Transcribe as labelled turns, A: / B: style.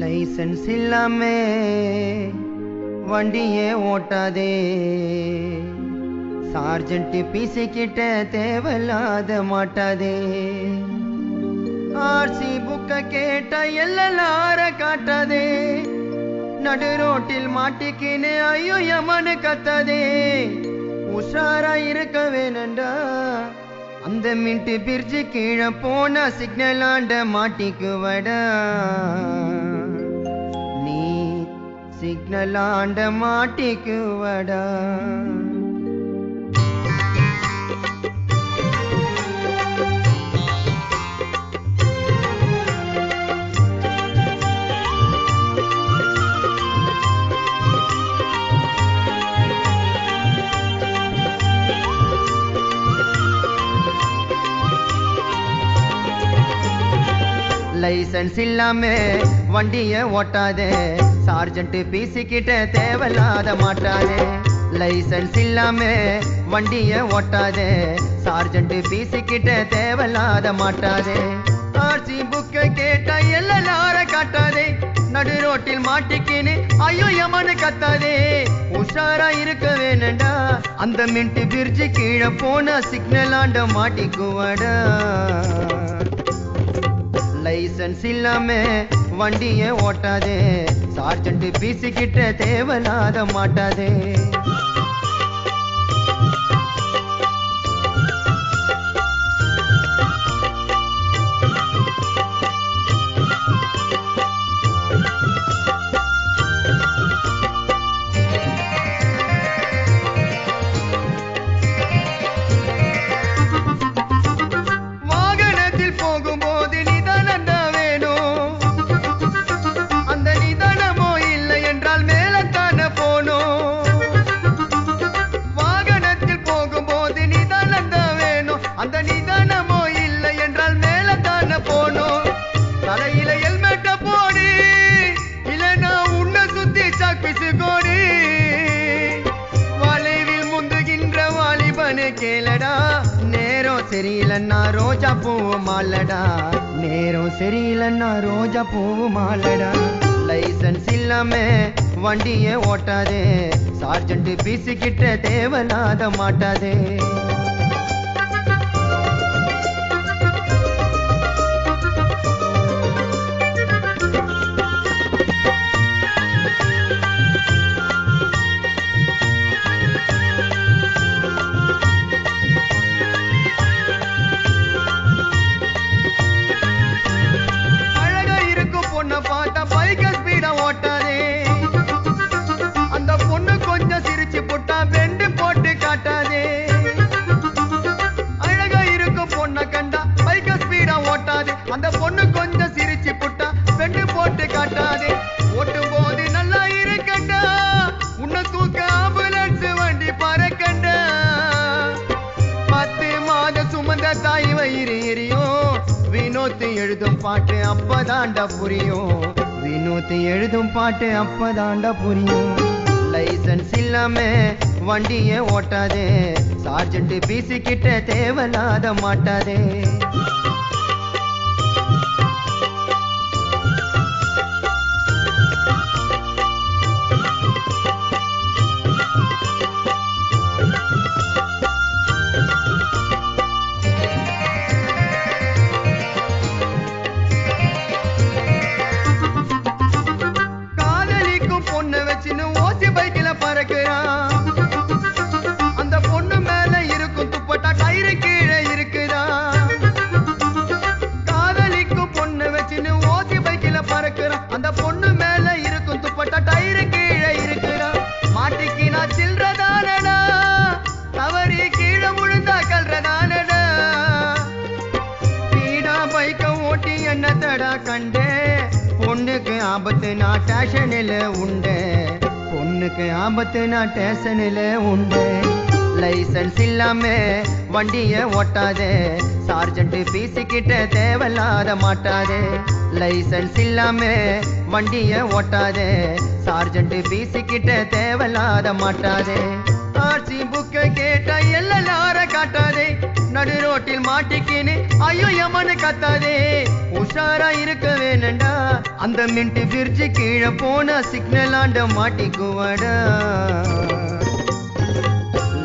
A: Licence இல்லாமே வண்டியே ஓட்டாதே, sergeant PC கிட்ட தேவையில்லாத மாட்டாதே, ஆர்சி புக்க கேட்ட எல்லார காட்டாதே, நடு ரோட்டில் மாட்டிக்கினே ஐயோ யமனு கத்தாதே, உஷாரா இருக்க வேணண்டா அந்த மின்ட்டு பிரிட்ஜு கீழே போன சிக்னல் ஆண்ட மாட்டிக்குவடா, நீ சிக்னல் ஆண்ட மாட்டிக்குவடா. லைசன்ஸ் இல்லாம வண்டிய ஓட்டாதே, சார்ஜென்ட் பிசி கிட்ட தேவையில்லாத மாட்டாதே, லைசன்ஸ் இல்லாம வண்டிய ஓட்டாதே, சார்ஜென்ட் பிசி கிட்ட தேவையில்லாத மாட்டாதே, ஆர்சி புக்க கேட்டா எல்லார காட்டாதே, நடு ரோட்டில் மாட்டிக்கினு ஐயோ யமனு கத்தாதே, உஷாரா இருக்க வேணண்டா அந்த மின்ட்டு பிரிட்ஜு கீழே போன சிக்னல் ஆண்ட மாட்டிக்குவடா. லைசன்ஸ் இல்லாம வண்டிய ஓட்டாதே, சார்ஜென்ட் பிசி கிட்ட தேவையில்லாத மாட்டாதே. வாகனத்தில் போகும்போது அந்த நிதானமோ இல்லை என்றால் மேல தானே போனோம், தலையில ஹெல்மெட்ட போடு இல்லைன்னா உன்னை சுத்தி சாக்பிசு கோடு, வளைவில் முந்துகின்ற வாலிபனு கேளடா, நேரம் சரியில்லைன்னா ரோஜா பூவு மாலடா, நேரம் சரியில்லைன்னா ரோஜா பூவு மாலடா. லைசன்ஸ் இல்லாம வண்டிய ஓட்டாதே, சார்ஜென்ட் பிசி கிட்ட தேவையில்லாத மாட்டாதே. பார்த்தா பைக்க ஸ்பீடா ஓட்டாதே, அந்த பொண்ணு கொஞ்சம் சிரிச்சு போட்டா பெண்டு போட்டு காட்டாதே, அழகா இருக்கும் பொண்ணை கண்டா பைக்க ஸ்பீடா ஓட்டாதே, அந்த பொண்ணு கொஞ்சம் சிரிச்சு போட்டா பெண்டு போட்டு காட்டாதே, ஓட்டும் போது நல்லா இருக்கண்டா உன்னை தூக்க ஆம்புலன்ஸ் வண்டி பறக்கண்டா, 10 மாத சுமந்த தாய் வயிறு எரியும், வினோத் எழுதும் பாட்டு அப்பதாண்டா புரியும், வினோத் எழுதும் பாட்டு அப்பதாண்டா புரியும். லைசன்ஸ் இல்லாம வண்டிய ஓட்டாதே, சார்ஜென்ட் பிசி கிட்ட தேவையில்லாத மாட்டாதே. ஓசி பைக்கில பறக்குறான், அந்த பொண்ணு மேல இருக்கும் துப்பட்டா டயரு கீழே இருக்குதா, காதலிக்கும் பொண்ணு வச்சுன்னு ஓசி பைக்கில பறக்குறான், அந்த பொண்ணு மேல இருக்கும் துப்பட்டா டயரு கீழே இருக்குதா, மாட்டிக்கினா சில்றதானடா தவறி கீழே விழுந்தா கல்றதானடா, ஸ்பீடா பைக்க ஓட்டி என்ன தடா கண்டே, பொண்ணுக்கு ஆபத்து நான் ஸ்டேஷனில் உண்டு, பொண்ணுக்கு ஆபத்து நான் ஸ்டேஷனில் உண்டு. லைசன்ஸ் இல்லாம வண்டிய ஓட்டாதே, சார்ஜென்ட் பிசி கிட்ட தேவையில்லாத மாட்டாதே, லைசன்ஸ் இல்லாம வண்டிய ஓட்டாதே, சார்ஜென்ட் பிசி கிட்ட தேவையில்லாத மாட்டாதே, ஆர்சி புக்க கேட்ட எல்லார காட்டாதே நடு ரோட்டில் மாட்டிக்கின்னு ஐயோ யமனு கத்தாதே உஷாரா இருக்க வேணண்டா அந்த மின்ட்டு பிரிட்ஜு கீழே போன சிக்னல் ஆண்ட மாட்டிக்குவாடா